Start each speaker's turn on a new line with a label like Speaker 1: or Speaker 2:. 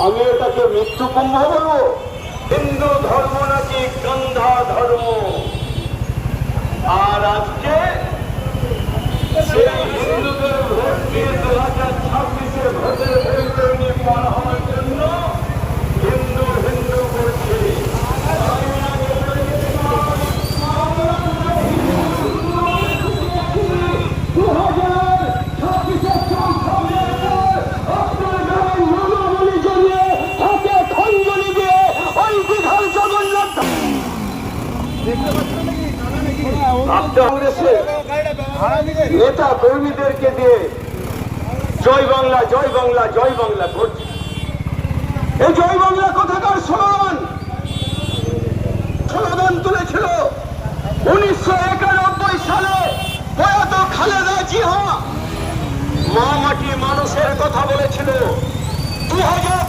Speaker 1: আমি এটাকে মৃত্যু কুম্ভ বলবো? হিন্দু ধর্ম নাকি গন্ধা ধর্ম। আর আজকে সেই হিন্দুদের ভোট দিয়ে 2026-এ ভোটের ভেতরে পার হওয়ার জন্য হিন্দু হিন্দু করছে। নেতা কর্মীদেরকে দিয়ে জয় বাংলা জয় বাংলা জয় বাংলা করছে। এই জয় বাংলা কোথাকার স্লোগান তুলেছিল 1991 সালে প্রয়াত খালেদা জিয়া। মা মাটি মানুষের কথা বলেছিল। 2000